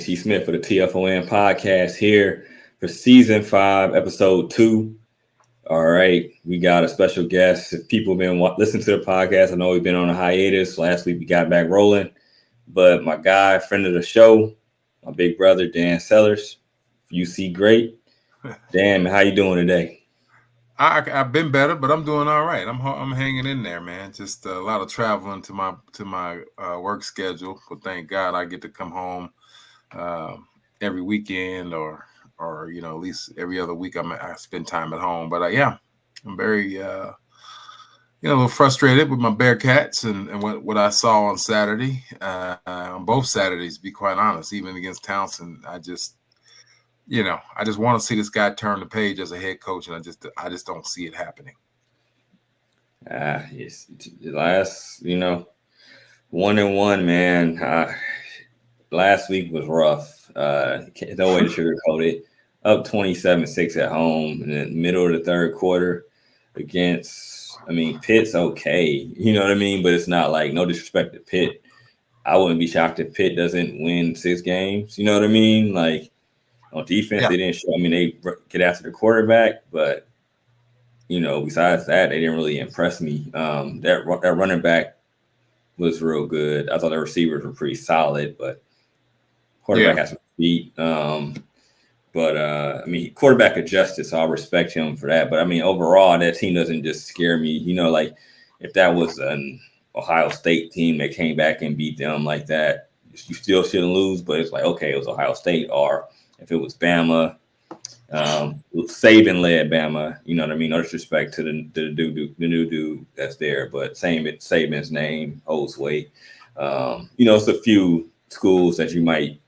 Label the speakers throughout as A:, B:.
A: Smith for the TFON Podcast here for Season 5, Episode 2. All right, we got a special guest. If people have been listening to the podcast, I know we've been on a hiatus. Last week we got back rolling. But my guy, friend of the show, my big brother, Dan Sellers, UC Great. Dan, how you doing today?
B: I've been better, but I'm doing all right. I'm hanging in there, man. Just a lot of traveling to my work schedule, but thank God I get to come home every weekend or at least every other week. I spend time at home. But yeah, I'm very a little frustrated with my Bearcats and what I saw on Saturday, on both Saturdays. To be quite honest, even against Townsend, I just want to see this guy turn the page as a head coach, and I just don't see it happening.
A: Yes, last 1-1, man. Last week was rough. No way to sugarcoat it. Up 27-6 at home in the middle of the third quarter against. Pitt's okay, you know what I mean, but it's not like, no disrespect to Pitt. I wouldn't be shocked if Pitt doesn't win 6 games. You know what I mean, like. On defense, They didn't show. They get after the quarterback, but besides that, they didn't really impress me. That running back was real good. I thought the receivers were pretty solid, but quarterback has some feet. Quarterback adjusted, so I'll respect him for that. But overall, that team doesn't just scare me. Like if that was an Ohio State team that came back and beat them like that, you still shouldn't lose. But it's like, okay, it was Ohio State, or if it was Bama, Saban-led Bama, you know what I mean? No disrespect to the new dude that's there, but Saban's name holds weight. It's a few schools that you might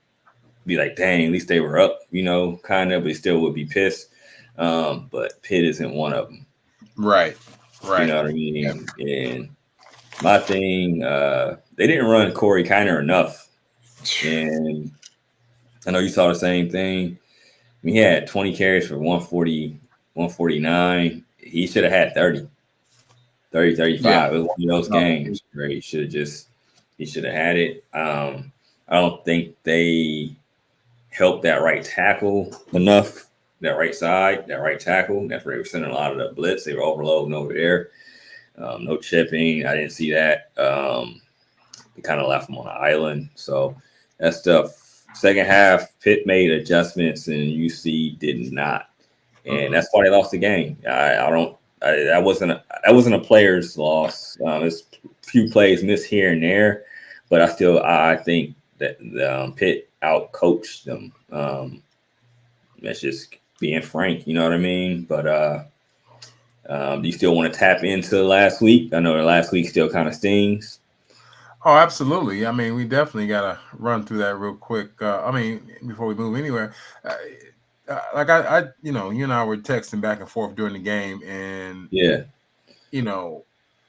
A: be like, dang, at least they were up, kind of, but you still would be pissed. But Pitt isn't one of them.
B: Right.
A: You know what I mean? Yeah. And my thing, they didn't run Corey Kiner enough. And I know you saw the same thing. He had 20 carries for 140, 149. He should have had 30, 35. Yeah. It was one of those games where he should have had it. I don't think they helped that right tackle enough, that right side, that right tackle. That's where they were sending a lot of the blitz. They were overloading over there. No chipping. I didn't see that. They kind of left him on the island. So that stuff. Second half, Pitt made adjustments and UC did not, and that's why they lost the game. That wasn't a player's loss. There's a few plays missed here and there, but I think that Pitt outcoached them. That's just being frank, you know what I mean. But do you still want to tap into last week? I know the last week still kind of stings.
B: Oh, absolutely. We definitely got to run through that real quick. Before we move anywhere, you and I were texting back and forth during the game, and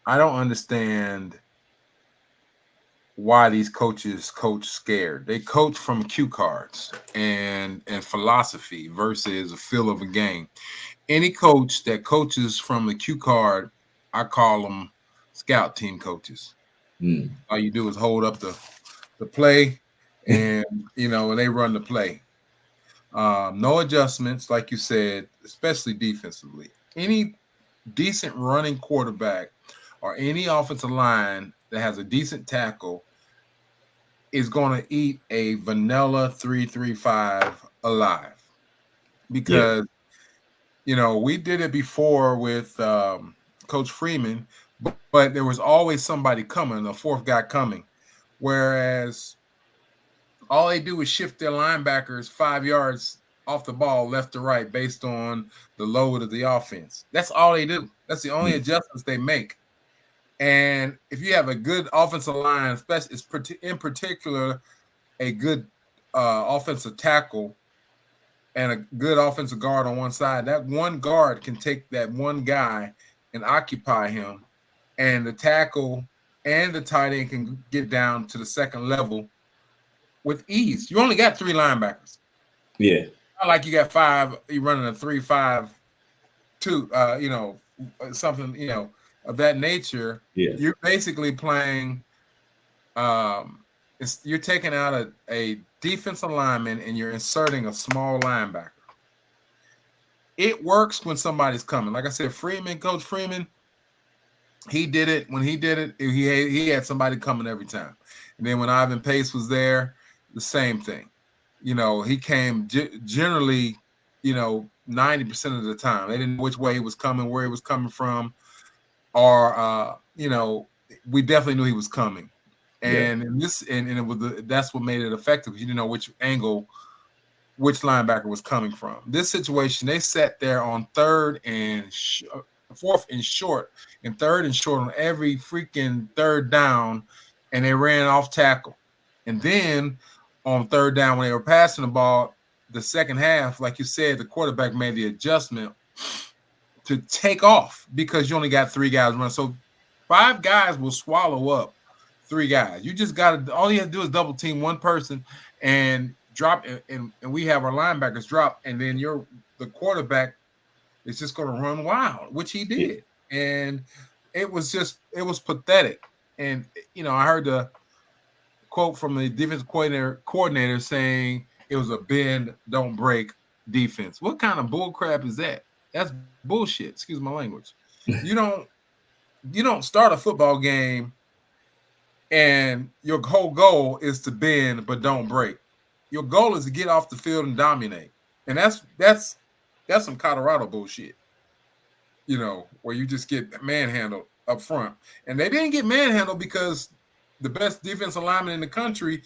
B: I don't understand why these coaches coach scared. They coach from cue cards and philosophy versus a feel of a game. Any coach that coaches from the cue card, I call them scout team coaches. All you do is hold up the play, and and they run the play. No adjustments, like you said, especially defensively. Any decent running quarterback or any offensive line that has a decent tackle is going to eat a vanilla 3-3-5 alive, because we did it before with Coach Freeman. But there was always somebody coming, a fourth guy coming, whereas all they do is shift their linebackers 5 yards off the ball left to right based on the load of the offense. That's all they do. That's the only adjustments they make. And if you have a good offensive line, especially in particular a good offensive tackle and a good offensive guard on one side, that one guard can take that one guy and occupy him. And the tackle and the tight end can get down to the second level with ease. You only got 3 linebackers.
A: Yeah.
B: Not like you got 5, you're running a 3-5-2, something, of that nature.
A: Yeah.
B: You're basically playing, you're taking out a defensive lineman and you're inserting a small linebacker. It works when somebody's coming. Like I said, Coach Freeman, he did it. When he did it, he had somebody coming every time. And then when Ivan Pace was there, the same thing. He came generally, 90% of the time. They didn't know which way he was coming, where he was coming from, or we definitely knew he was coming. And it was that's what made it effective. You didn't know which angle, which linebacker was coming from. This situation, they sat there on fourth and short on every freaking third down, and they ran off tackle. And then on third down, when they were passing the ball, the second half, like you said, the quarterback made the adjustment to take off because you only got 3 guys running. So 5 guys will swallow up 3 guys. You just got to, all you have to do is double team one person and drop, and we have our linebackers drop, and then the quarterback is just going to run wild, which he did. And it was pathetic. And, I heard the quote from the defensive coordinator saying it was a bend, don't break defense. What kind of bull crap is that? That's bullshit. Excuse my language. You don't start a football game and your whole goal is to bend but don't break. Your goal is to get off the field and dominate. And that's some Colorado bullshit. Where you just get manhandled up front. And they didn't get manhandled because the best defensive lineman in the country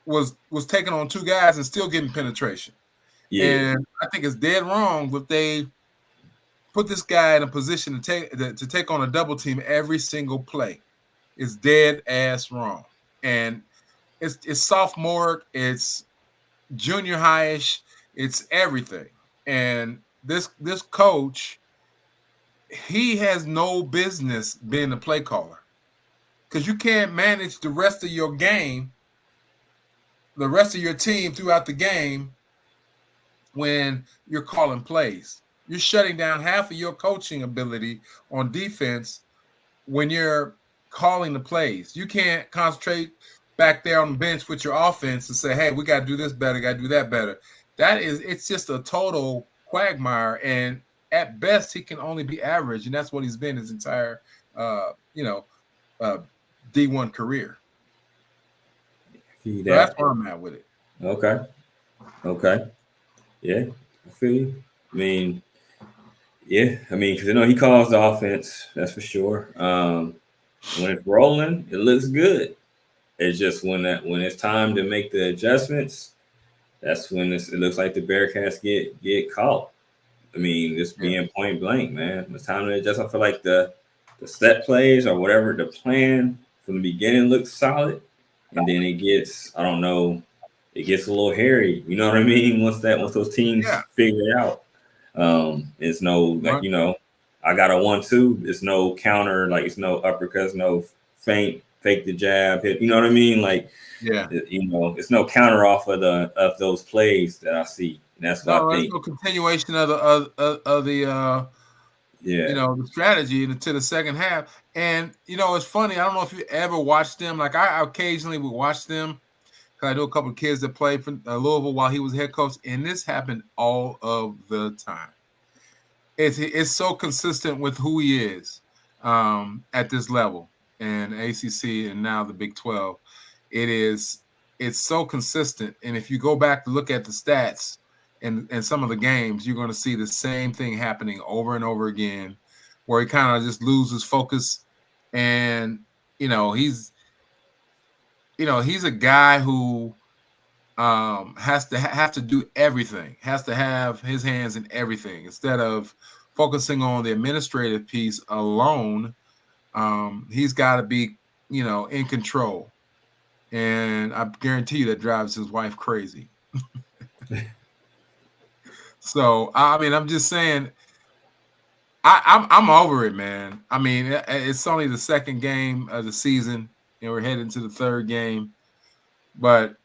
B: was taking on 2 guys and still getting penetration. Yeah. And I think it's dead wrong that they put this guy in a position to take on a double team every single play. It's dead ass wrong. And it's sophomore, it's junior high-ish, it's everything. And this coach, he has no business being a play caller. Because you can't manage the rest of your game, the rest of your team throughout the game when you're calling plays. You're shutting down half of your coaching ability on defense when you're calling the plays. You can't concentrate back there on the bench with your offense and say, hey, we got to do this better, got to do that better. It's just a total quagmire. And at best, he can only be average. And that's what he's been his entire, D1 career. So that's where I'm at with it.
A: Okay. Yeah, I feel you. I mean, because he calls the offense, that's for sure. When it's rolling, it looks good. It's just when it's time to make the adjustments, that's when it looks like the Bearcats get caught. I mean, just being point blank, man. It's time to adjust. I feel like the set plays or whatever the plan from the beginning looks solid, and then it gets, I don't know, it gets a little hairy. You know what I mean? Once those teams figure it out, it's no I got a 1-2. It's no counter, like it's no uppercuts, no feint, fake the jab, hit. You know what I mean? Like it's no counter off of those plays that I see. And that's what I think.
B: No continuation of the the strategy to the second half. And it's funny. I don't know if you ever watched them. Like I occasionally would watch them. I know a couple of kids that played for Louisville while he was head coach, and this happened all of the time. It's so consistent with who he is at this level, and ACC and now the Big 12. It's so consistent, and if you go back to look at the stats and some of the games, you're going to see the same thing happening over and over again, where he kind of just loses focus, and he's a guy who has to do everything, has to have his hands in everything instead of focusing on the administrative piece alone. He's got to be, in control. And I guarantee you that drives his wife crazy. So, I mean, I'm just saying, I'm over it, man. I mean, it's only the second game of the season, and we're heading to the third game. But,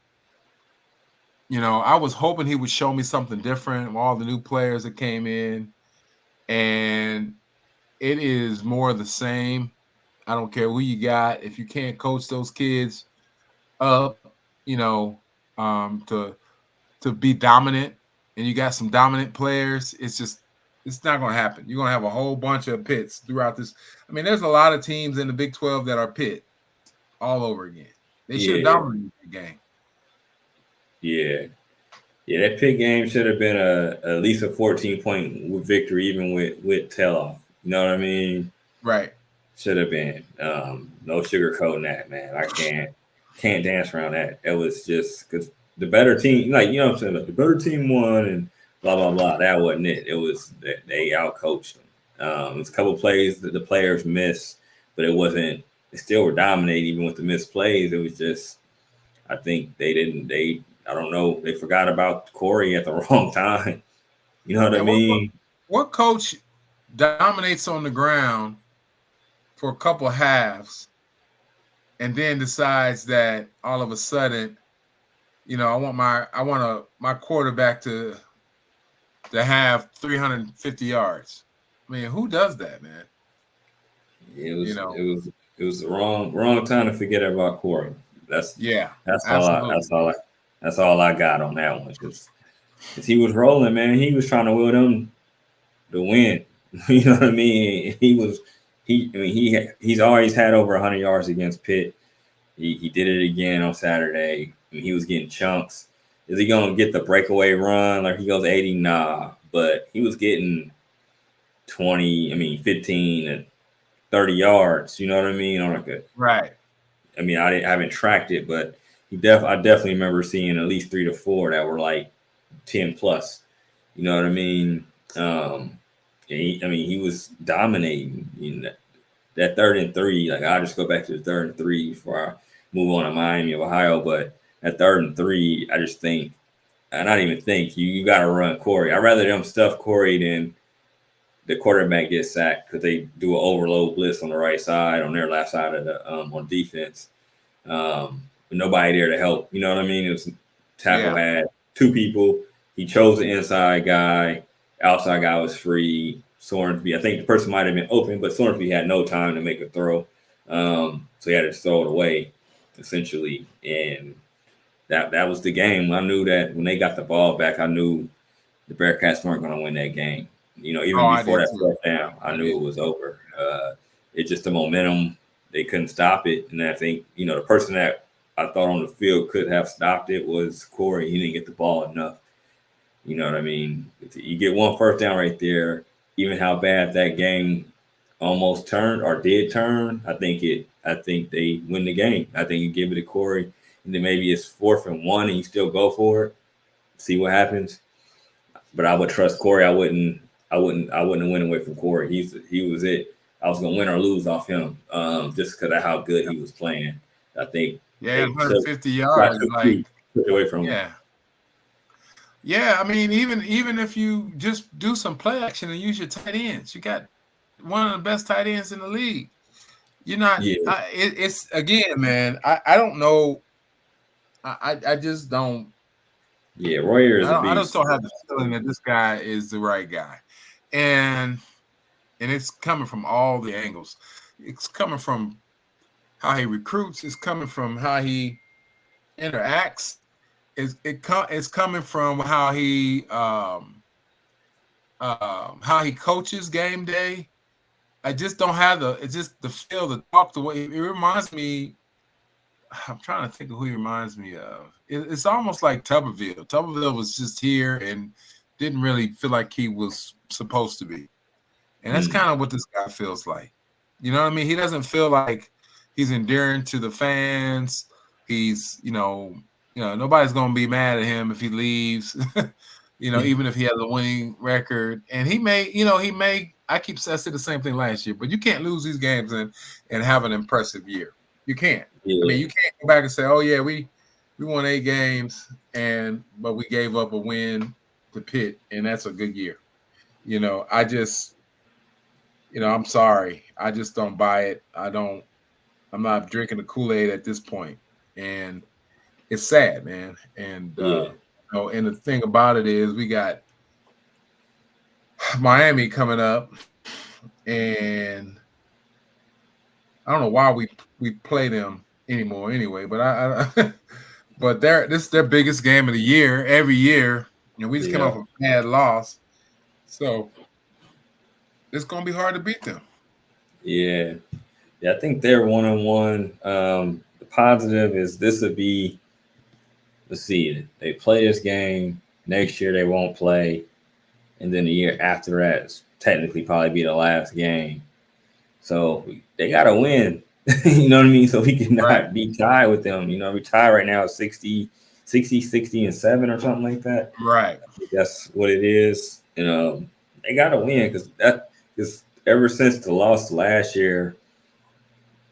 B: I was hoping he would show me something different with all the new players that came in. And it is more of the same. I don't care who you got. If you can't coach those kids up, to be dominant, and you got some dominant players. It's not going to happen. You're going to have a whole bunch of Pitts throughout this. I mean, there's a lot of teams in the Big 12 that are Pitt all over again. They should have dominated the game.
A: Yeah. Yeah, that Pitt game should have been at least a 14-point victory, even with tell-off. You know what I mean?
B: Right.
A: Should have been. No sugarcoating that, man. I can't dance around that. It was just because the better team, like, you know what I'm saying, like, the better team won and blah blah blah. That wasn't it. It was they outcoached them. It was a couple plays that the players missed, but it wasn't. They still were dominating even with the missed plays. It was just, I think they I don't know, they forgot about Corey at the wrong time. You know what I mean?
B: What coach dominates on the ground for a couple halves and then decides that all of a sudden, you know, I want my quarterback to have 350 yards. I mean, who does that, man?
A: It was the wrong time to forget about Corey. That's all I got on that one, because he was rolling, man. He was trying to will them to win. You know what I mean? He's always had over 100 yards against Pitt. He did it again on Saturday. I mean, he was getting chunks. Is he gonna get the breakaway run like he goes 80? Nah, but he was getting 15 and 30 yards. You know what I mean? On like
B: right.
A: I mean, I haven't tracked it, but I definitely remember seeing at least 3 to 4 that were like 10 plus. You know what I mean? He was dominating. You know, that 3rd and 3. Like, I'll just go back to the 3rd and 3 before I move on to Miami of Ohio. But at 3rd and 3, I just think, and I don't even think you got to run Corey. I'd rather them stuff Corey than the quarterback gets sacked, because they do an overload blitz on the right side, on their left side of the on defense. But nobody there to help. You know what I mean? It was tackle had 2 people. He chose the inside guy. Outside guy was free. Sorensby, I think the person might have been open, but Sorensby had no time to make a throw. So he had to throw it away, essentially. And that was the game. I knew that when they got the ball back, I knew the Bearcats weren't going to win that game. You know, even before that first down, I knew it was over. It's just the momentum. They couldn't stop it. And I think, you know, the person that I thought on the field could have stopped it was Corey. He didn't get the ball enough. You know what I mean? You get one first down right there, even how bad that game almost turned or did turn, I think they win the game. I think you give it to Corey, and then maybe it's 4th and 1 and you still go for it, see what happens. But I would trust Corey. I wouldn't have went away from Corey. He was it. I was gonna win or lose off him, just because of how good he was playing. I think
B: 150 yards, like
A: away from him.
B: Yeah, I mean, even if you just do some play action and use your tight ends, you got one of the best tight ends in the league. You're not. Yeah. It's again, man. I don't know. I just don't.
A: Yeah, Royer is a beast.
B: I just don't have the feeling that this guy is the right guy, and it's coming from all the angles. It's coming from how he recruits. It's coming from how he interacts. It's coming from how he coaches game day. I just don't have the feel to talk the way. It reminds me. I'm trying to think of who he reminds me of. It's almost like Tuberville. Tuberville was just here and didn't really feel like he was supposed to be. And that's kind of what this guy feels like. You know what I mean? He doesn't feel like he's endearing to the fans. He's, nobody's going to be mad at him if he leaves, even if he has a winning record. And he may, I said the same thing last year, but you can't lose these games and have an impressive year. You can't. Yeah. I mean, you can't go back and say, oh, yeah, we won 8 games, but we gave up a win to Pitt, and that's a good year. I'm sorry. I just don't buy it. I'm not drinking the Kool-Aid at this point. And it's sad, man. And, and the thing about it is we got Miami coming up, and I don't know why we play them anymore anyway, but But this is their biggest game of the year every year. We just came off
A: Yeah.
B: a bad loss, so it's gonna be hard to beat them.
A: Yeah. Yeah, I think they're 1-1. The positive is this would be, let's see, they play this game. Next year they won't play. And then the year after that technically probably be the last game. So they got to win. You know what I mean? So we cannot
B: Right.
A: be tied with them. We tie right now at 60, 60, and 7 or something like that.
B: Right.
A: That's what it is. They got to win because ever since the loss last year,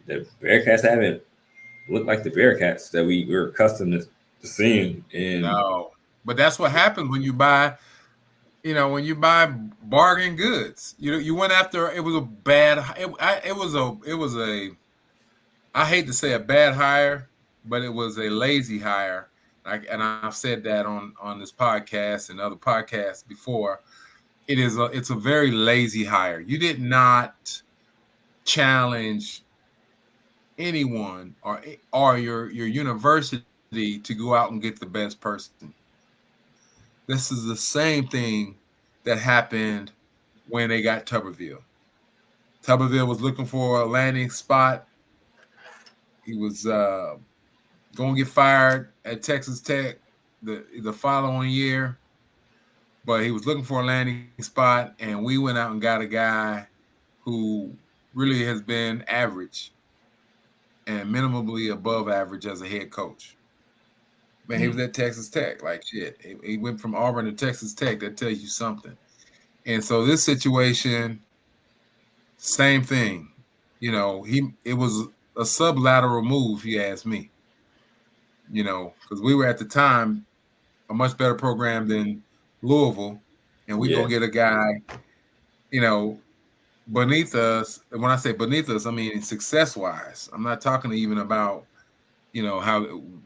A: the Bearcats haven't looked like the Bearcats that we were accustomed to seeing. And
B: No, but that's what happens when you buy. When you buy bargain goods, you went after. It was a bad. It was a. I hate to say a bad hire, but it was a lazy hire. And I've said that on this podcast and other podcasts before. It's a very lazy hire. You did not challenge anyone or your university to go out and get the best person. This is the same thing that happened when they got Tuberville. Tuberville was looking for a landing spot. He was going to get fired at Texas Tech the following year, but he was looking for a landing spot, and we went out and got a guy who really has been average and minimally above average as a head coach. Man, he was at Texas Tech. Like shit, he went from Auburn to Texas Tech. That tells you something. And so this situation, same thing. It was a sublateral move, if you ask me. Because we were at the time a much better program than Louisville, and we go get a guy, beneath us. And when I say beneath us, I mean success-wise. I'm not talking even about,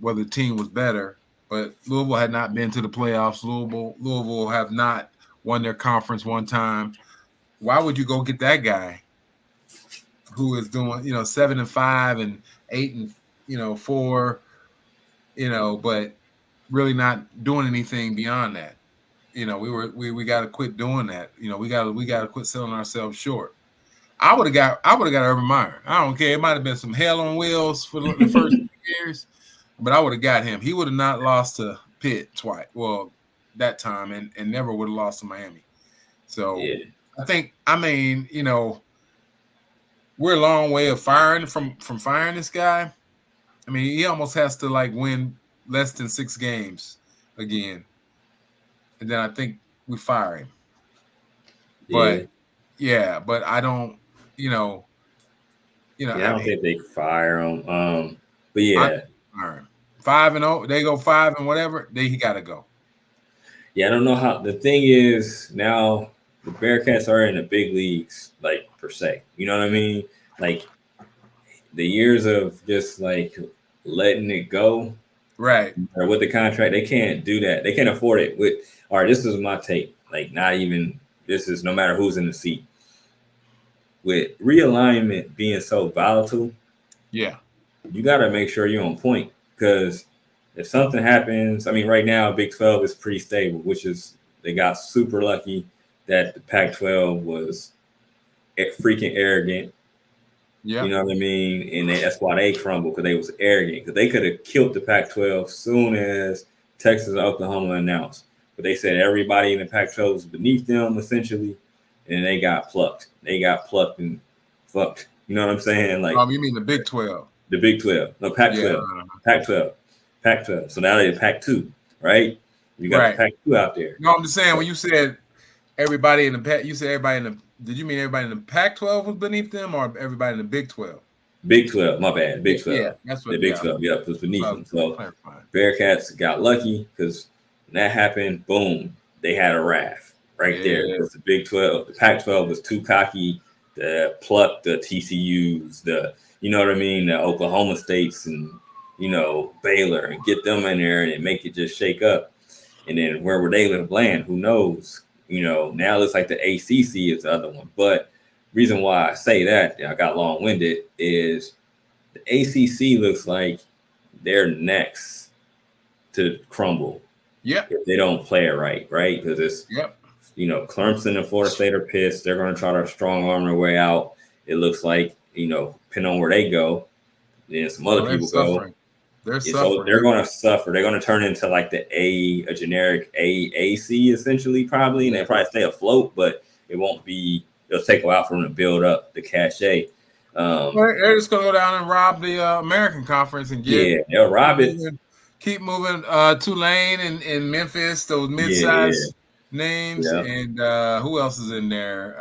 B: whether the team was better. But Louisville had not been to the playoffs. Louisville have not won their conference one time. Why would you go get that guy who is doing, 7-5 and 8-4, but really not doing anything beyond that? We got to quit doing that. We got to quit selling ourselves short. I would have got Urban Meyer. I don't care. It might have been some hell on wheels for the first 2 years, but I would have got him. He would have not lost to Pitt twice. Well, that time, and never would have lost to Miami. So we're a long way of firing from firing this guy. I mean, he almost has to win less than 6 games again, and then I think we fire him. But but I don't. I
A: don't think they fire him. But yeah,
B: 5-0. They go 5 and whatever. He got to go.
A: Yeah, I don't know how. The thing is now the Bearcats are in the big leagues, per se. You know what I mean? The years of just letting it go,
B: right?
A: Or with the contract, they can't do that. They can't afford it. All right, this is my take. Not even this is no matter who's in the seat. With realignment being so volatile, you got to make sure you're on point, because if something happens, I mean, right now Big 12 is pretty stable, which is they got super lucky that the Pac-12 was freaking arrogant.
B: Yeah,
A: you know what I mean, and that's why they crumbled, because they was arrogant, because they could have killed the Pac-12 soon as Texas and Oklahoma announced, but they said everybody in the Pac-12 was beneath them essentially. And they got plucked. They got plucked and fucked. You know what I'm saying?
B: you mean the Big 12?
A: The Big 12. No, Pac-12. Pac-12. Pac-12. So now they're Pac-2, right? You got the Pac-2 out there.
B: No, I'm just saying, when you said everybody in the Pac, you said everybody in the. Did you mean everybody in the Pac-12 was beneath them, or everybody in the Big 12?
A: Big 12. My bad. Big 12.
B: Yeah, that's what.
A: The Big 12. Yep, was beneath them. So Bearcats got lucky, because when that happened, boom, they had a wrath. Right there, because the Big 12, the Pac-12 was too cocky to pluck the TCUs, you know what I mean, the Oklahoma States and, Baylor, and get them in there and make it just shake up. And then where were they going to land? Who knows? Now it looks like the ACC is the other one. But reason why I say that, I got long-winded, is the ACC looks like they're next to crumble.
B: Yep.
A: If they don't play it right, because it's
B: Yep.
A: Clemson and Florida State are pissed. They're going to try to strong arm their way out. It looks like depending on where they go, then some other people
B: suffering.
A: go.
B: They're
A: So
B: suffering.
A: they're going to suffer. They're going to turn into like a generic AAC essentially, probably, and they probably stay afloat, but it won't be. It'll take a while for them to build up the cachet.
B: They're just going to go down and rob the American Conference and get.
A: Yeah, they'll rob it.
B: Keep moving. Tulane and Memphis, those mid-sized names, and who else is in there?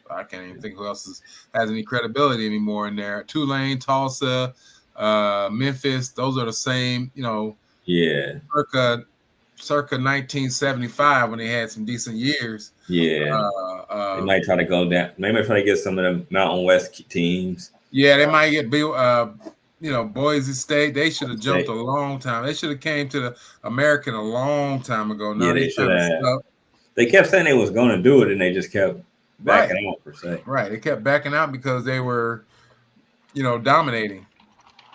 B: I can't even think who else has any credibility anymore in there. Tulane, Tulsa, Memphis, those are the same, circa 1975 when they had some decent years.
A: Yeah. They might try to go down. They might try to get some of the Mountain West teams.
B: Yeah, they might get Boise State. They should have jumped a long time. They should have came to the American a long time ago. No,
A: they should have. They kept saying they was going to do it, and they just kept backing out per se.
B: Right, they kept backing out because they were, dominating.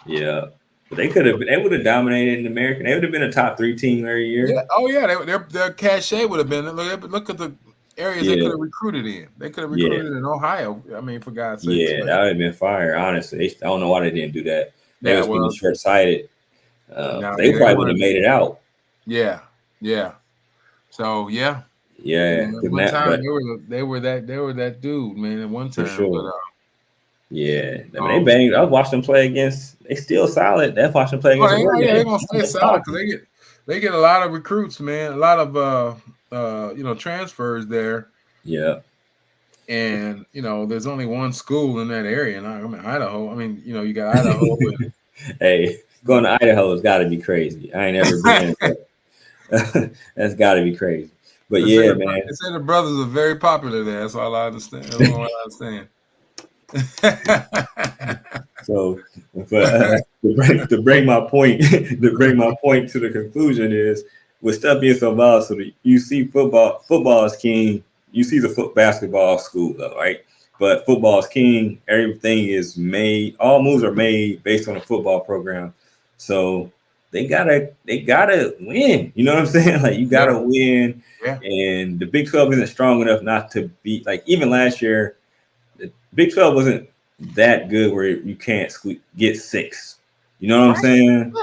A: Yeah, but they would have dominated in American. They would have been a top 3 team every year.
B: Yeah. Oh yeah, their cachet would have been. Look at the areas they could have recruited in. They could have recruited in Ohio. I mean, for God's sake.
A: Yeah, that would have been fire. Honestly, I don't know why they didn't do that. They was being short-sighted. They probably would have made it out.
B: Yeah. So
A: yeah.
B: At one time they were that dude, man. At one time,
A: for sure. I mean, they banged. I watched them play against. They still solid. They watched them play against.
B: They're gonna stay solid because they get a lot of recruits, man. A lot of transfers there.
A: Yeah.
B: And there's only one school in that area, and I mean Idaho. I mean, you got Idaho.
A: Hey, going to Idaho has got to be crazy. I ain't ever been. That's got to be crazy. But
B: they
A: man.
B: They say the brothers are very popular there. That's all I understand. That's all I understand.
A: So, to bring my point to the conclusion is, with stuff being so volatile, you see football is king. You see the basketball school though, right? But football is king. Everything is made. All moves are made based on the football program. So they gotta win. You know what I'm saying? Like, you gotta win.
B: Yeah.
A: And the Big 12 isn't strong enough not to beat. Like, even last year, the Big 12 wasn't that good where you can't get 6. You know what I'm saying?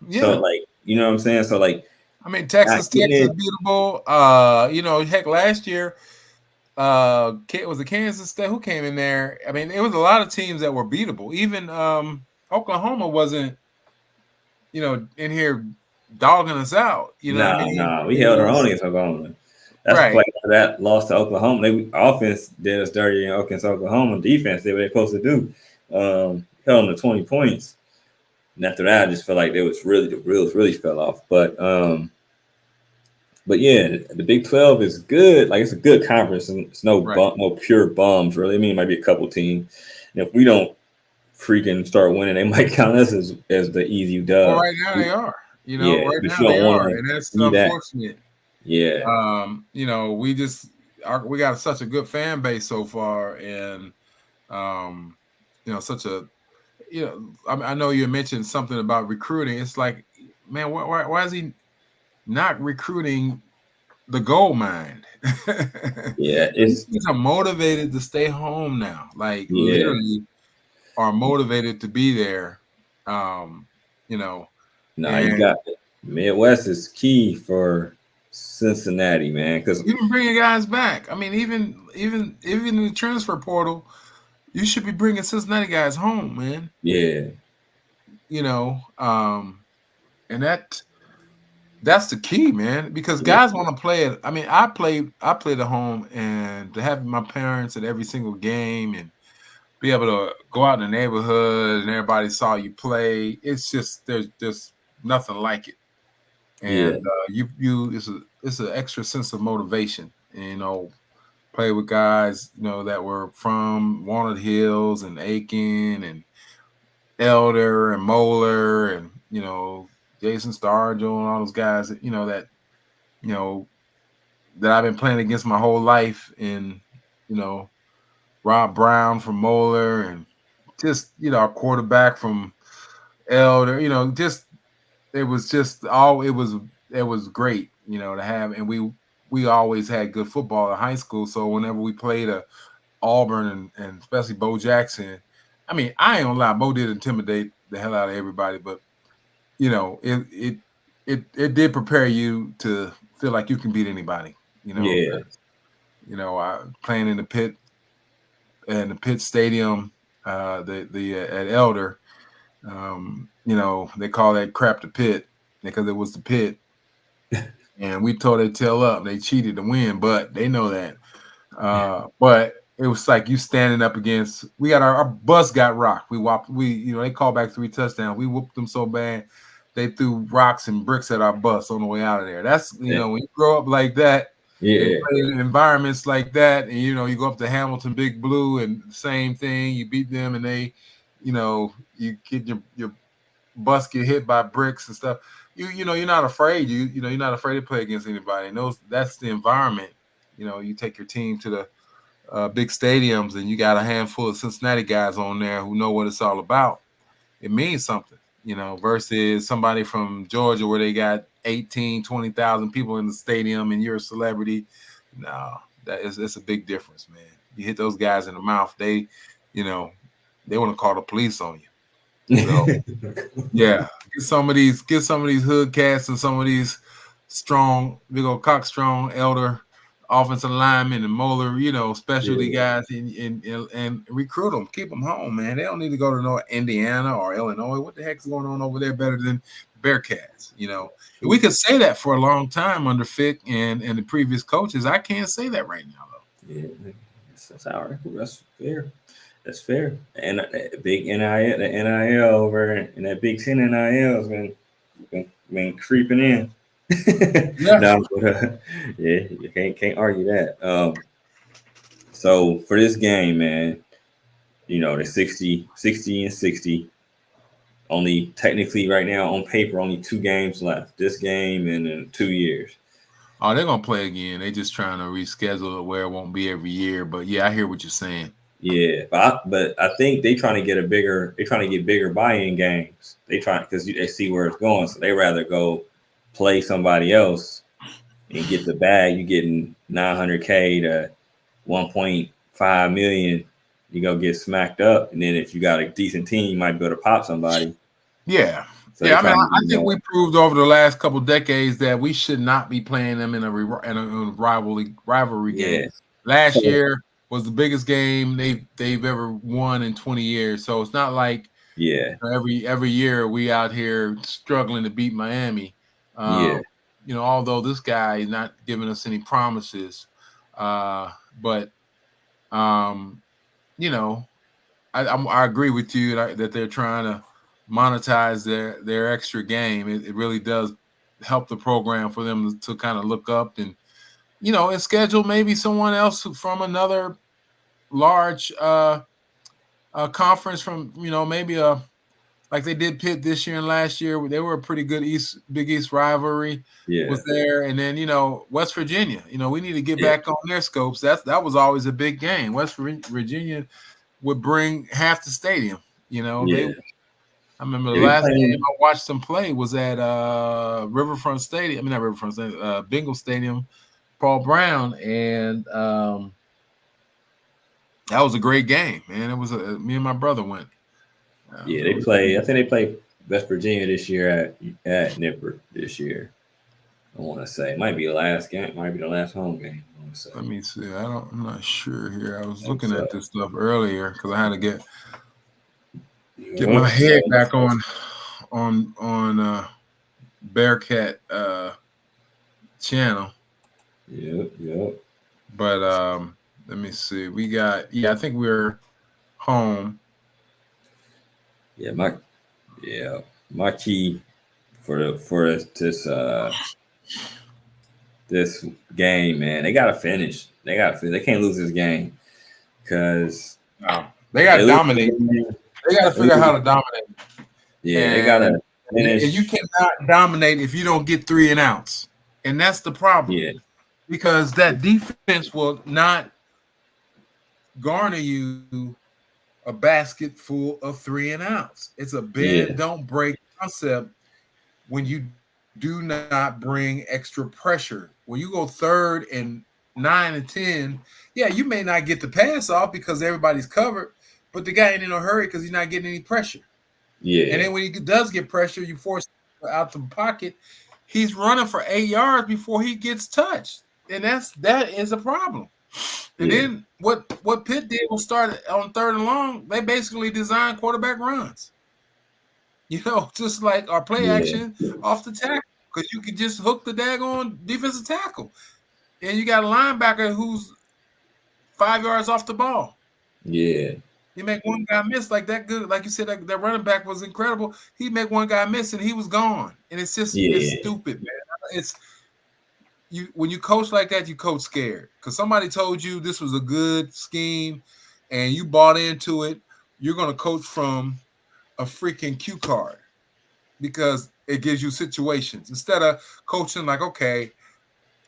B: Yeah.
A: So, like, you know what I'm saying? So, like,
B: I mean, Texas Tech is beatable. Heck, last year, was it Kansas State who came in there? I mean, it was a lot of teams that were beatable. Even Oklahoma wasn't, in here dogging us out. You know what I mean?
A: No, we held our own against Oklahoma. That's like that loss to Oklahoma. Offense did us dirty against Oklahoma. Defense did what they're supposed to do. Held them to 20 points. And after that, I just felt like the wheels really fell off. But yeah, the Big 12 is good. Like, it's a good conference, and it's no pure bums, really. I mean, it might be a couple teams. And if we don't freaking start winning, they might count us as the easy dub.
B: Well, right now they are. Right now they are, and that's unfortunate.
A: Yeah.
B: We got such a good fan base so far, and such a I know you mentioned something about recruiting. It's like, man, why is he not recruiting the gold mine?
A: Yeah,
B: these are motivated to stay home now. Like, literally are motivated to be there. You
A: got it. Midwest is key for Cincinnati, man, because
B: even bringing guys back. I mean, even in the transfer portal, you should be bringing Cincinnati guys home, man.
A: Yeah.
B: And that's the key, man, because guys want to play it. I mean, I played at home, and to have my parents at every single game and be able to go out in the neighborhood and everybody saw you play, it's just there's nothing like it. And it's an extra sense of motivation. And, play with guys, that were from Walnut Hills and Aiken and Elder and Moeller and, Jason Stargell and all those guys that, that I've been playing against my whole life. And, Rob Brown from Moeller and just, our quarterback from Elder, just it was just all it was great, to have, and we always had good football in high school. So whenever we played a Auburn and especially Bo Jackson, I mean, I ain't gonna lie, Bo did intimidate the hell out of everybody, but it did prepare you to feel like you can beat anybody.
A: Yeah.
B: I playing in the Pitt Stadium, the at Elder. They call that crap the Pit because it was the Pit, and we tore their tail up. They cheated to win, but they know that. But it was like you standing up against. We got our bus got rocked. They called back 3 touchdowns. We whooped them so bad they threw rocks and bricks at our bus on the way out of there. That's when you grow up like that. And play in environments like that, and you go up to Hamilton Big Blue and same thing. You beat them, and they, you get your bus get hit by bricks and stuff. You're not afraid. You're not afraid to play against anybody. And that's the environment. You take your team to the big stadiums, and you got a handful of Cincinnati guys on there who know what it's all about. It means something, versus somebody from Georgia where they got 18, 20,000 people in the stadium and you're a celebrity. No, it's a big difference, man. You hit those guys in the mouth, they want to call the police on you. So, yeah, get some of these hood cats and some of these strong, big old cock strong elder offensive linemen and Moeller, specialty guys, and recruit them, keep them home, man. They don't need to go to Indiana or Illinois. What the heck's going on over there better than Bearcats? We could say that for a long time under Fick and the previous coaches. I can't say that right now, though.
A: Yeah, that's all right. That's fair. That's fair. And big NIL, the NIL over in that Big Ten NIL has been creeping in. No, but, yeah, you can't argue that. So for this game, man, the 60 and 60. Only technically right now on paper, only 2 games left. This game and in 2 years.
B: Oh, they're gonna play again. They just trying to reschedule it where it won't be every year. But yeah, I hear what you're saying.
A: Yeah, but I think they trying to get bigger buy-in games. They trying because they see where it's going, so they rather go play somebody else and get the bag. You getting $900K to 1.5 million. You go get smacked up, and then if you got a decent team, you might be able to pop somebody.
B: Yeah. So yeah, I think we proved over the last couple of decades that we should not be playing them in a rivalry game. Last year was the biggest game they've ever won in 20 years. So it's not like every year we out here struggling to beat Miami. Although this guy is not giving us any promises, but I agree with you that they're trying to monetize their extra game. It really does help the program for them to kind of look up and schedule maybe someone else from another large conference from maybe like they did Pitt this year and last year. They were a pretty good Big East rivalry was there, and then West Virginia. We need to get back on their scopes. That was always a big game. West Virginia would bring half the stadium. I remember the last game I watched them play was at Riverfront Stadium. I mean, not Riverfront Stadium, Bengal Stadium, Paul Brown, and that was a great game, man. It was me and my brother went.
A: They play. I think they play West Virginia this year at Nippert this year. I want to say it might be the last game. Might be the last home game.
B: Let me see. I'm not sure here. I was looking at this stuff earlier because I had to get my head back on Bearcat channel.
A: Yep.
B: But let me see. We got I think we're home.
A: Yeah, my key for this game, man. They gotta finish. They can't lose this game because
B: they gotta dominate. They gotta figure out how to dominate.
A: Yeah, they gotta finish.
B: And you cannot dominate if you don't get 3 and outs, and that's the problem.
A: Yeah,
B: because that defense will not garner you a basket full of 3 and outs. It's a bend, don't break concept when you do not bring extra pressure. When you go 3rd and 9 and 10, yeah, you may not get the pass off because everybody's covered, but the guy ain't in a hurry because he's not getting any pressure.
A: Yeah.
B: And then when he does get pressure, you force him out the pocket. He's running for 8 yards before he gets touched, and that is a problem. And then what Pitt did was start on 3rd and long. They basically designed quarterback runs. Just like our play action off the tackle, because you could just hook the daggone defensive tackle, and you got a linebacker who's 5 yards off the ball.
A: Yeah.
B: He make one guy miss like that good. Like you said, that running back was incredible. He make one guy miss and he was gone. And it's just it's stupid, man. It's when you coach like that, you coach scared. Because somebody told you this was a good scheme and you bought into it, you're gonna coach from a freaking cue card because it gives you situations. Instead of coaching like, okay,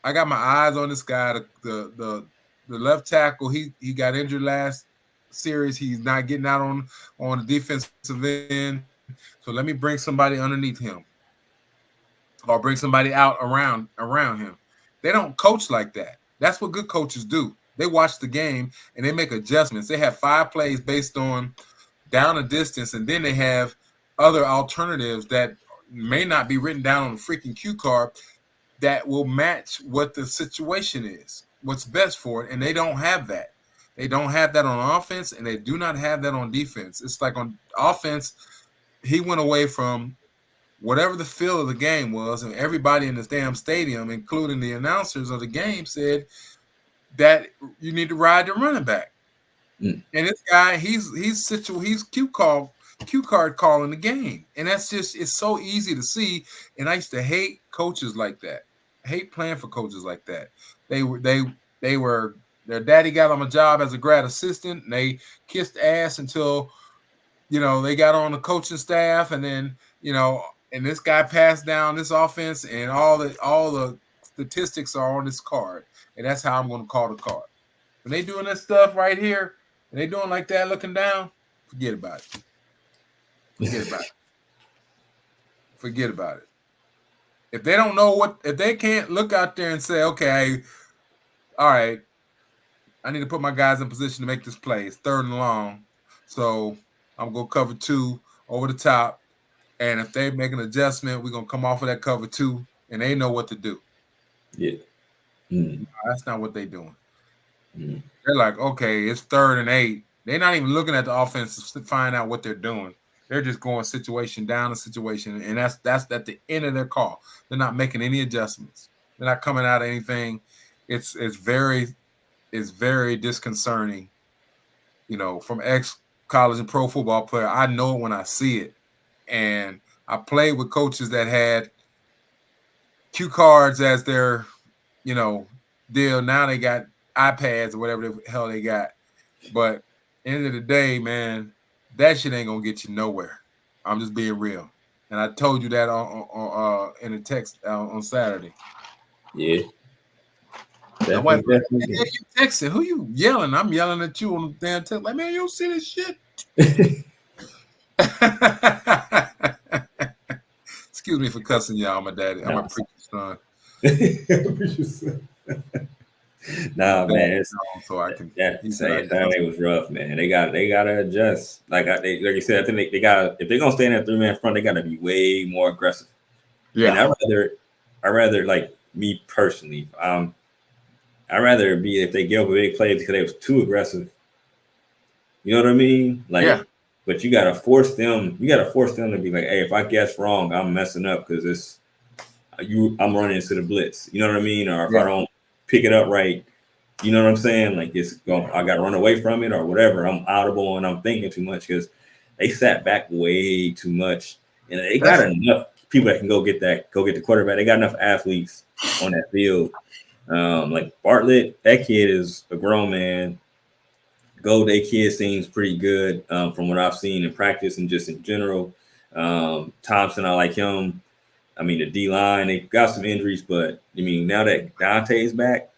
B: I got my eyes on this guy, the left tackle, he got injured last series. He's not getting out on the defensive end. So let me bring somebody underneath him or bring somebody out around him. They don't coach like that. That's what good coaches do. They watch the game and they make adjustments. They have 5 plays based on down a distance, and then they have other alternatives that may not be written down on the freaking cue card that will match what the situation is, what's best for it, and they don't have that. They don't have that on offense, and they do not have that on defense. It's like on offense, he went away from whatever the feel of the game was, and everybody in this damn stadium, including the announcers of the game, said that you need to ride the running back. And this guy, he's cue card calling the game, and that's just it's so easy to see. And I used to hate coaches like that. I hate playing for coaches like that. They were their daddy got them a job as a grad assistant, and they kissed ass until they got on the coaching staff, and then and this guy passed down this offense, and all the statistics are on this card, and that's how I'm going to call the card. When they doing this stuff right here, and they doing like that, looking down, forget about it. Forget about it. If they don't know if they can't look out there and say, okay, all right, I need to put my guys in position to make this play. It's 3rd and long, so I'm going to cover 2 over the top. And if they make an adjustment, we're going to come off of that cover 2, and they know what to do.
A: Yeah.
B: No, that's not what they're doing. They're like, okay, it's 3rd and 8. They're not even looking at the offense to find out what they're doing. They're just going situation down a situation, and that's at the end of their call. They're not making any adjustments. They're not coming out of anything. It's very disconcerting. From ex-college and pro football player, I know it when I see it. And I played with coaches that had cue cards as their, deal. Now they got iPads or whatever the hell they got. But end of the day, man, that shit ain't gonna get you nowhere. I'm just being real. And I told you that on in a text on Saturday.
A: Yeah.
B: Definitely. You texting? Who you yelling? I'm yelling at you on the damn text. Like, man, you don't see this shit. Excuse me for cussing y'all. I'm a daddy. I'm a preacher's son.
A: Nah, man.
B: So I can.
A: Saturday was rough, man. They gotta adjust. Like you said, I think they got if they're gonna stay in that 3-man front, they gotta be way more aggressive. Yeah. And I rather like me personally. I'd rather be if they give up a big play because they was too aggressive. You know what I mean? Like, yeah. But you gotta force them. You gotta force them to be like, hey, if I guess wrong, I'm messing up because I'm running into the blitz. You know what I mean? Or if I don't pick it up right, you know what I'm saying? Like I gotta run away from it or whatever. I'm audible and I'm thinking too much because they sat back way too much, and they got enough people that can go get the quarterback. They got enough athletes on that field. Like Bartlett, that kid is a grown man. Day kid seems pretty good from what I've seen in practice and just in general. Thompson, I like him. I mean, the D-line, they got some injuries, but I mean, now that Dante's back,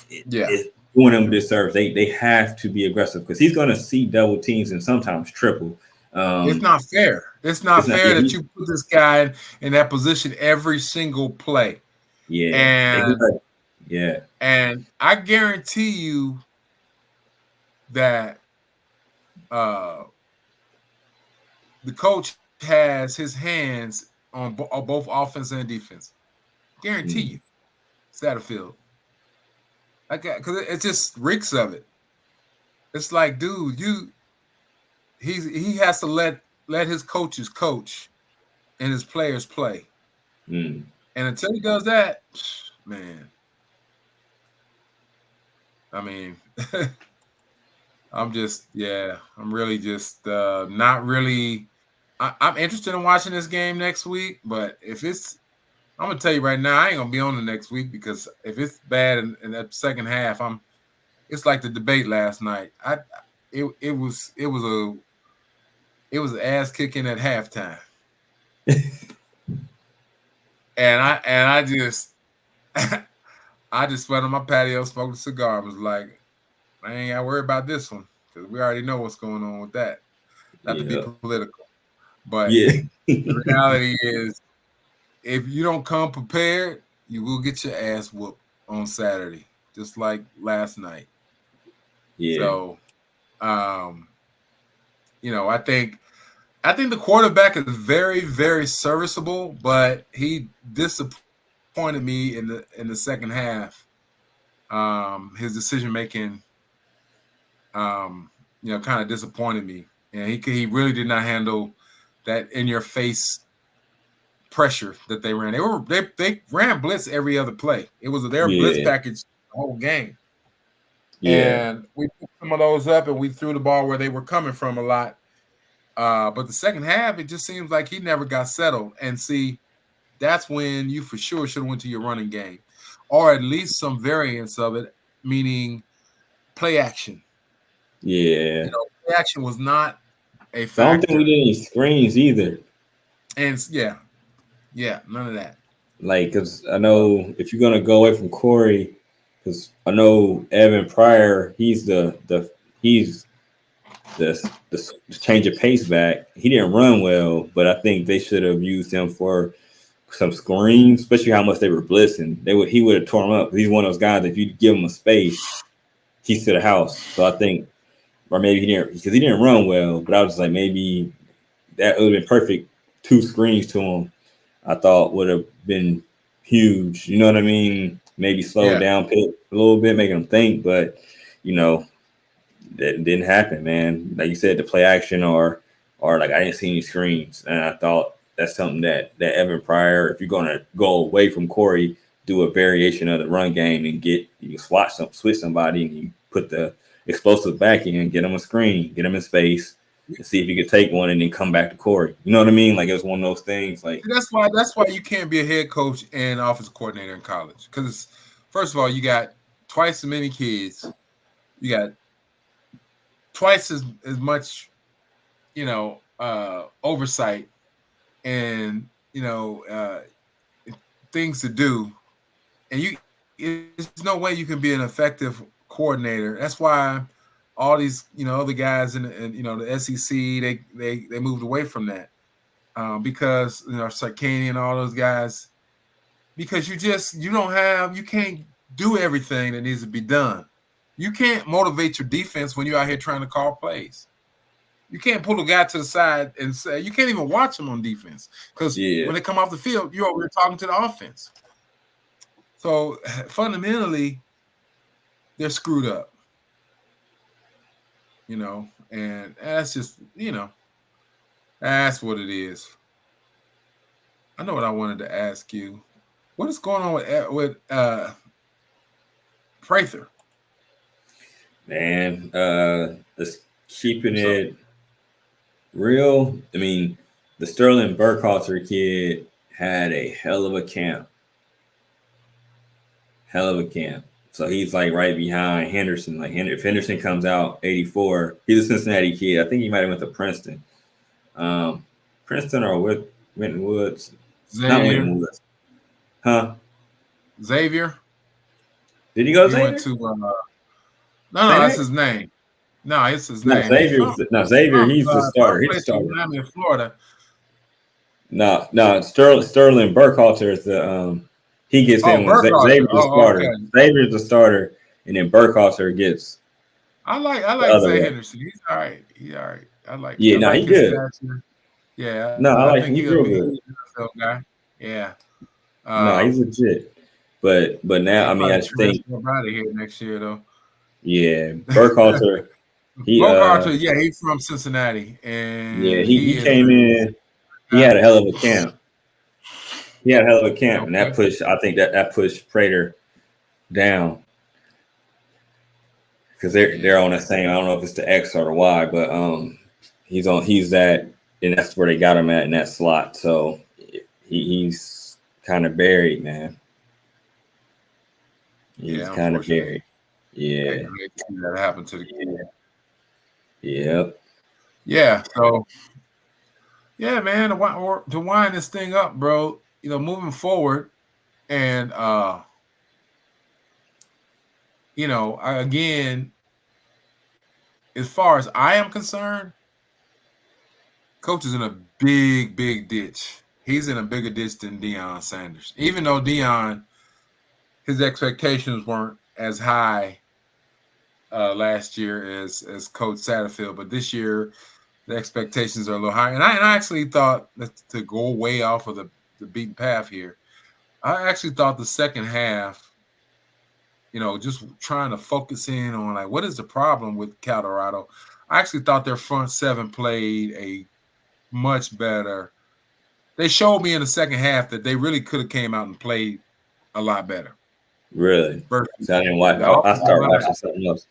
A: it's doing them a disservice. They have to be aggressive because he's going to see double teams and sometimes triple.
B: It's not fair. It's not fair
A: yeah,
B: that you put this guy in that position every single play.
A: yeah,
B: And
A: yeah.
B: and I guarantee you that the coach has his hands on both offense and defense. Guarantee you, Satterfield. Because it just reeks of it. It's like, dude, he has to let his coaches coach and his players play. And until he does that, man, I mean, I'm really just not really. I'm interested in watching this game next week, but I'm gonna tell you right now, I ain't gonna be on the next week because if it's bad in that second half, it's like the debate last night. It was ass kicking at halftime, and I just I just went on my patio, smoked a cigar, and was like, I ain't gotta worry about this one because we already know what's going on with that. Not to be political, but
A: yeah.
B: the reality is, if you don't come prepared, you will get your ass whooped on Saturday, just like last night.
A: Yeah.
B: So, I think the quarterback is very, very serviceable, but he disappointed me in the second half. His decision making, kind of disappointed me, and he really did not handle that in your face pressure that they ran. They ran blitz every other play. It was their blitz package the whole game.
A: Yeah.
B: And we put some of those up and we threw the ball where they were coming from a lot. But the second half, it just seems like he never got settled. And see, that's when you for sure should have went to your running game, or at least some variance of it, meaning play action.
A: Yeah.
B: Play action was not a factor.
A: I don't think we did any screens either.
B: And none of that.
A: Like, because I know if you're gonna go away from Corey, because I know Evan Pryor, he's the change of pace back. He didn't run well, but I think they should have used him for some screens, especially how much they were blitzing. He would have torn him up. He's one of those guys that if you give him a space, he's to the house. So I think, or maybe he didn't run well, but I was like, maybe that would have been perfect. 2 screens to him, I thought would have been huge. You know what I mean? Maybe slow down Pitt a little bit, making him think, but that didn't happen, man. Like you said, the play action or like I didn't see any screens, and I thought that's something that Evan Pryor, if you're gonna go away from Corey, do a variation of the run game and switch somebody and you put the explosive back in, get him a screen, get him in space, and see if you could take one and then come back to Corey. You know what I mean? Like it was one of those things. Like
B: that's why you can't be a head coach and offensive coordinator in college. Because first of all, you got twice as many kids. You got twice as much, oversight and things to do, and there's no way you can be an effective coordinator. That's why all these other guys in the SEC they moved away from that because Sarkany and all those guys, because you can't do everything that needs to be done. You can't motivate your defense when you're out here trying to call plays. You can't pull a guy to the side and say, you can't even watch him on defense because when they come off the field, you're over there talking to the offense. So fundamentally, they're screwed up, and that's just, that's what it is. I know what I wanted to ask you. What is going on with Prather?
A: Man, just keeping it real. I mean, the Sterling Burkhalter kid had a hell of a camp. So he's like right behind Henderson. Like if Henderson comes out 84, he's a Cincinnati kid. I think he might have went to Princeton. Princeton or with Winton Woods.
B: Xavier.
A: Not Winton Woods. Huh?
B: Xavier.
A: Did he go to Xavier?
B: Went to no, that's his name. No, it's his
A: No,
B: name. He's from
A: Xavier. He's the starter. He's the
B: someplace in
A: starter.
B: Miami, Florida.
A: No. Sterling Burkhalter is the he gets in when
B: Burkhalter.
A: Xavier's the
B: Oh,
A: starter.
B: okay.
A: Xavier's the starter, and then Burkhalter gets
B: I
A: the
B: like
A: other
B: Zay
A: one.
B: Henderson. He's all right. He's all right.
A: Yeah,
B: I
A: no,
B: like
A: he
B: his
A: good.
B: stature. Yeah,
A: No,
B: I
A: I like
B: think
A: him. He's real good.
B: he's an NFL guy. Yeah.
A: No, he's legit. But
B: Yeah,
A: now,
B: he
A: I mean, I
B: probably
A: just think,
B: transfer out of here next year though.
A: yeah, Burkhalter. He
B: Burkhalter, yeah, he's from Cincinnati,
A: yeah,
B: and
A: he
B: he is
A: came in. He
B: guy.
A: had a hell of a camp. And that
B: Okay.
A: pushed. I think that pushed Prater down because they're
B: Yeah.
A: on that same. I don't know if it's the X or the Y, but he's that, and that's where they got him at in that slot. So he's kind of buried, man. He's
B: Yeah,
A: kind of
B: unfortunately.
A: buried. Yeah.
B: That happened to the
A: Yep.
B: Yeah, so yeah, man, to wind this thing up, bro, moving forward and again, as far as I am concerned, coach is in a big, big ditch. He's in a bigger ditch than Deion Sanders. Even though Deion, his expectations weren't as high last year as Coach Satterfield, but this year the expectations are a little high. And I actually thought that to go way off of the beaten path here, I actually thought the second half, just trying to focus in on like what is the problem with Colorado. I actually thought their front seven played a much better. They showed me in the second half that they really could have came out and played a lot better.
A: Really?
B: Versus
A: So I didn't watch. I started watching something else.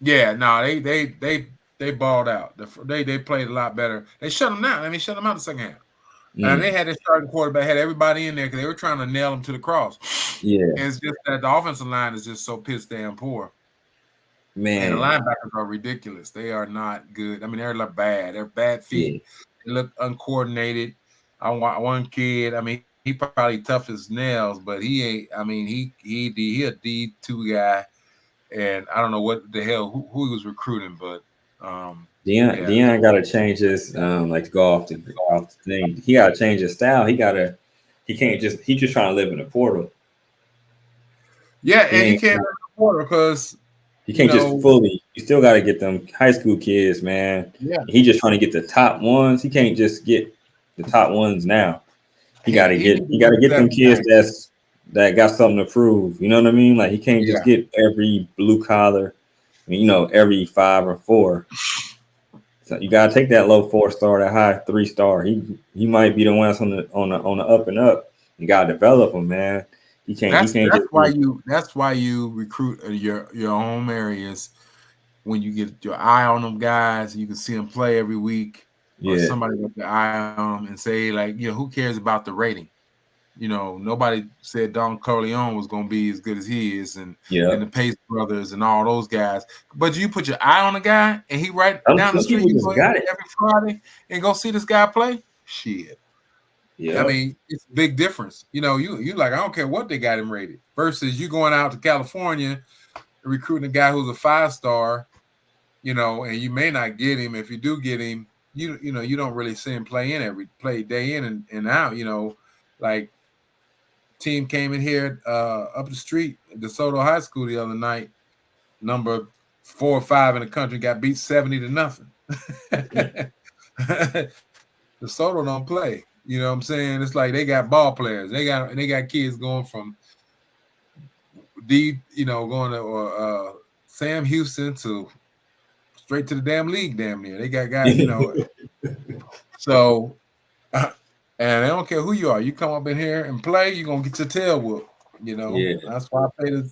B: Yeah, no, they balled out. They played a lot better. They shut them down. I mean, shut them out the second half. And they had their starting quarterback, had everybody in there because they were trying to nail them to the cross.
A: Yeah.
B: And it's just that the offensive line is just so piss damn poor.
A: Man.
B: And the linebackers are ridiculous. They are not good. I mean, they're bad. They're bad feet.
A: Yeah.
B: They look uncoordinated. I want one kid. I mean, he probably tough as nails, but he ain't. I mean, he a D2 guy, and I don't know what the hell who he was recruiting, but
A: Deion got to change his like to go off the thing. He got to change his style. He can't just he's just trying to live in the portal.
B: Yeah, and you can't live in the portal because
A: you can't just fully. You still got to get them high school kids, man.
B: Yeah,
A: he just trying to get the top ones. He can't just get the top ones now. He got to get them kids that got something to prove. You know what I mean? Like he can't just get every blue collar. Every 5 or 4. So you gotta take that low 4-star, that high 3-star. He might be the one that's on the up and up. You gotta develop him, man.
B: That's why you recruit your home areas when you get your eye on them guys. You can see them play every week, or somebody with their eye on them and say like, who cares about the rating? Nobody said Don Corleone was going to be as good as he is, and the Pace brothers and all those guys. But you put your eye on a guy, and he right down the street, you go every Friday and go see this guy play. Shit. Yeah. I mean, it's a big difference. You like, I don't care what they got him rated versus you going out to California recruiting a guy who's a 5-star, and you may not get him. If you do get him, you don't really see him play day in and out, like. Team came in here up the street at DeSoto High School the other night. Number 4 or 5 in the country got beat 70-0. DeSoto don't play. You know what I'm saying? It's like they got ball players. They got kids going from going to Sam Houston to straight to the damn league. Damn near. They got guys. So. And they don't care who you are. You come up in here and play, you're going to get your tail whooped. That's why I pay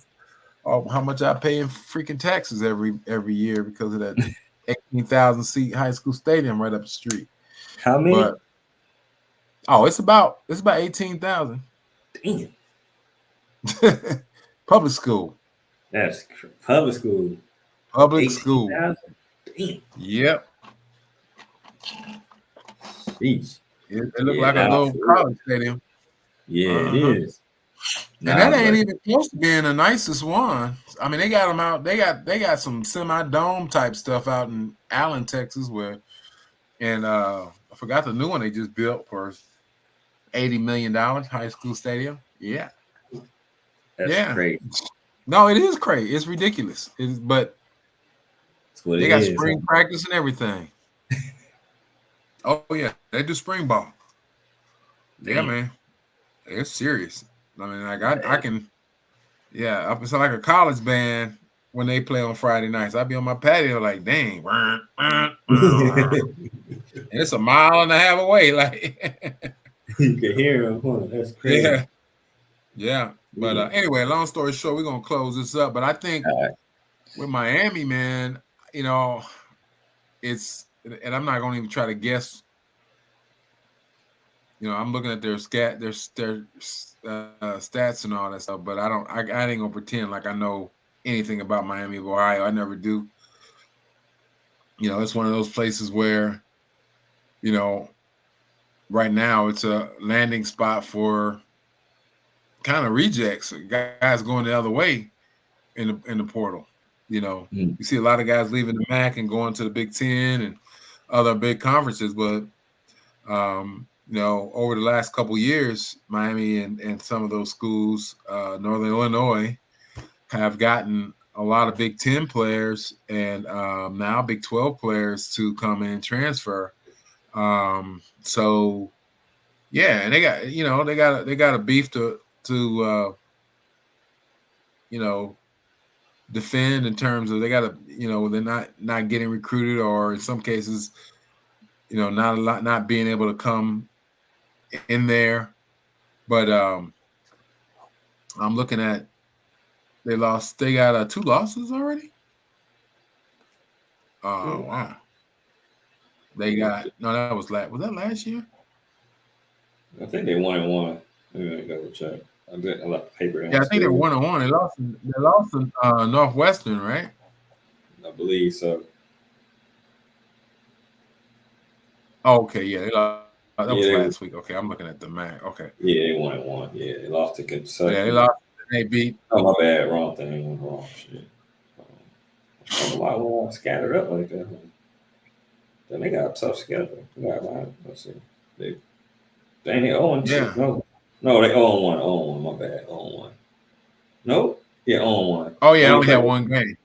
B: how much I pay in freaking taxes every year because of that 18,000 seat high school stadium right up the street.
A: How many?
B: But, it's about 18,000.
A: Damn.
B: Public school.
A: That's public school.
B: Public school.
A: Damn.
B: Yep.
A: Jeez.
B: It looked like a little college stadium.
A: Yeah, it is.
B: And that ain't even close to being the nicest one. I mean, they got them out. They got some semi-dome type stuff out in Allen, Texas, and I forgot the new one they just built for $80 million high school stadium. Yeah,
A: that's crazy.
B: No, it is crazy. It's ridiculous. But they got spring practice and everything. Oh yeah, they do spring ball. Damn. Yeah, man, it's serious. I mean, like I can. Yeah, it's like a college band when they play on Friday nights. I'd be on my patio like, dang, and it's a mile and a half away. Like
A: you can hear them. Huh? That's crazy.
B: Yeah. But anyway, long story short, we're gonna close this up. But I think with Miami, man, you know, it's, and I'm not gonna even try to guess. You know, I'm looking at their stats and all that stuff, but I ain't gonna pretend like I know anything about Miami of Ohio. I never do. You know, it's one of those places where, you know, right now it's a landing spot for kind of rejects, guys going the other way in the portal. You know, you see a lot of guys leaving the MAC and going to the Big Ten and other big conferences, but you know, over the last couple of years, Miami and some of those schools, Northern Illinois, have gotten a lot of Big Ten players and now Big 12 players to come in and transfer. So, yeah, and they got a beef to you know, defend in terms of they got to, you know, they're not getting recruited, or in some cases, you know, not being able to come in there. But I'm looking at they got 2 losses already. Oh wow. They got that was last year?
A: I think they 1-1. Let me double check. I got a lot of paper.
B: Yeah, I think they're 1-1. They lost in Northwestern, right?
A: I believe so.
B: Oh, okay, yeah, they lost. That was last week. Okay, I'm looking at the MAC. Okay.
A: Yeah, they 1-1. Yeah, they lost to Kentucky.
B: Yeah, they lost. They beat.
A: Oh, my bad. Wrong thing. Wrong shit. I don't know why we're all scattered up like that. Then they got a tough schedule. Let's see. They 0-2. Yeah. No, they 0-1. 0-1. My bad. 0-1. No? Yeah, 0-1.
B: Oh, yeah, they only had one game.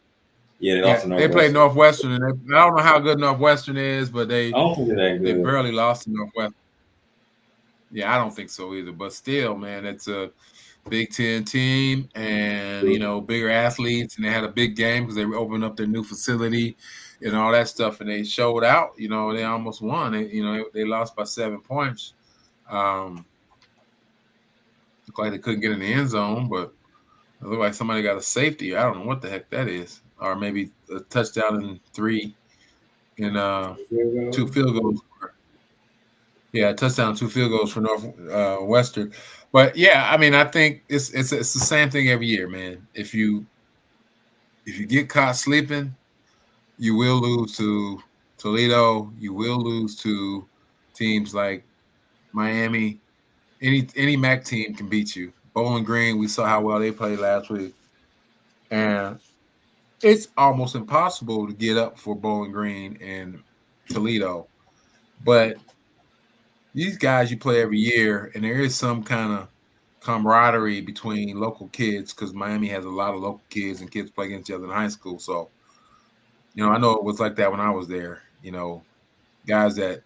A: Yeah, they lost to Northwestern.
B: They played Northwestern, and I don't know how good Northwestern is, but I
A: don't think they're that good.
B: They barely lost to Northwestern. Yeah, I don't think so either. But still, man, it's a Big Ten team, and you know, bigger athletes, and they had a big game because they opened up their new facility and all that stuff, and they showed out. You know, they almost won. They lost by 7 points. Looked like they couldn't get in the end zone, but it looked like somebody got a safety. I don't know what the heck that is, or maybe a touchdown and 3 and 2 field goals. Yeah, touchdown, 2 field goals for Northwestern. But yeah, I mean, I think it's the same thing every year, man. If you get caught sleeping, you will lose to Toledo. You will lose to teams like Miami. Any MAC team can beat you. Bowling Green, we saw how well they played last week, and it's almost impossible to get up for Bowling Green and Toledo. But these guys you play every year, and there is some kind of camaraderie between local kids because Miami has a lot of local kids and kids play against each other in high school. So, you know, I know it was like that when I was there. You know, guys that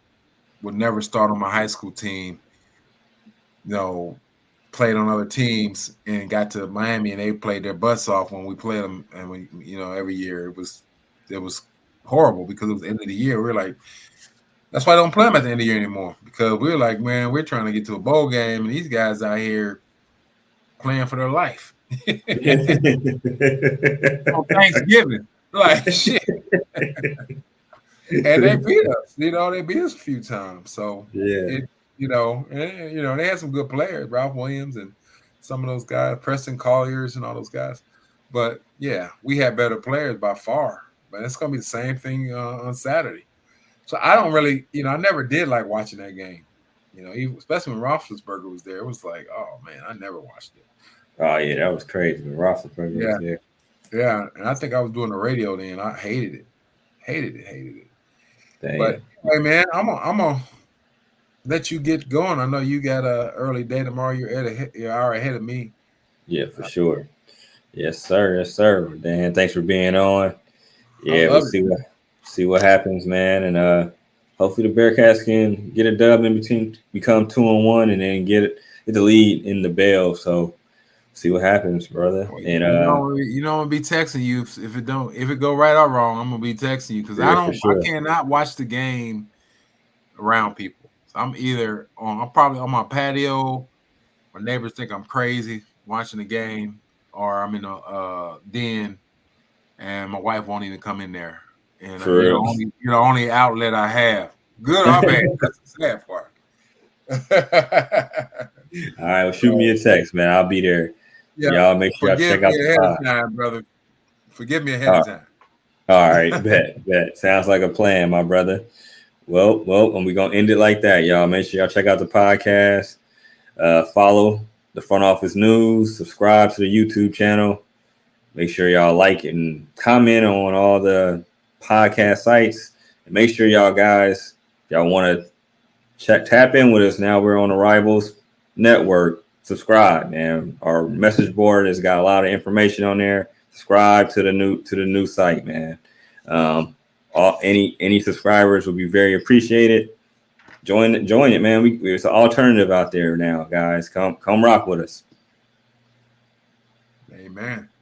B: would never start on my high school team, you know, played on other teams and got to Miami and they played their butts off when we played them. And we, you know, every year it was horrible because it was the end of the year. We're like, that's why I don't play them at the end of the year anymore, because we're like, man, we're trying to get to a bowl game, and these guys out here playing for their life. On Thanksgiving, like shit. And they beat us. You know, they beat us a few times. So
A: yeah,
B: they had some good players, Ralph Williams and some of those guys, Preston Colliers and all those guys. But yeah, we had better players by far. But it's gonna be the same thing on Saturday. So I don't really, I never did like watching that game. Especially when Roethlisberger was there, it was like, oh man, I never watched it.
A: Oh yeah, that was crazy. The Roethlisberger,
B: Yeah,
A: yeah.
B: yeah. And I think I was doing the radio then. I hated it, hated it, hated it. But
A: Damn.
B: hey, man, I'm gonna let you get going. I know you got a early day tomorrow. You're an hour ahead of me.
A: Yeah, for sure. Yes, sir. Yes, sir. Dan, thanks for being on.
B: I
A: Yeah, we'll
B: love it.
A: see what happens, man. And hopefully the Bearcats can get a dub in between, become 2-1, and then get the lead in the bell. So see what happens, brother.
B: Well,
A: And
B: you know, I'm gonna be texting you if it go right or wrong. I'm gonna be texting you because
A: yeah, for
B: I
A: sure.
B: cannot watch the game around people. I'm probably on my patio. My neighbors think I'm crazy watching the game, or I'm in a den, and my wife won't even come in there. And
A: For real.
B: you're the only outlet I have, good or bad. That's the sad part.
A: All right, well, shoot me a text, man. I'll be there.
B: Yeah,
A: Y'all make sure y'all
B: forgive
A: check
B: me
A: out the
B: ahead of
A: pod.
B: time, brother. Forgive me ahead
A: All
B: of
A: right,
B: time.
A: all right, bet. Sounds like a plan, my brother. Well, and we're gonna end it like that, y'all. Make sure y'all check out the podcast. Follow the front office news. Subscribe to the YouTube channel. Make sure y'all like it and comment on all the podcast sites. And make sure y'all guys, y'all want to tap in with us now. We're on the Rivals Network. Subscribe, man. Our message board has got a lot of information on there. Subscribe to the new site, man. Any subscribers will be very appreciated. Join it, man. There's an alternative out there now, guys. Come rock with us.
B: Amen.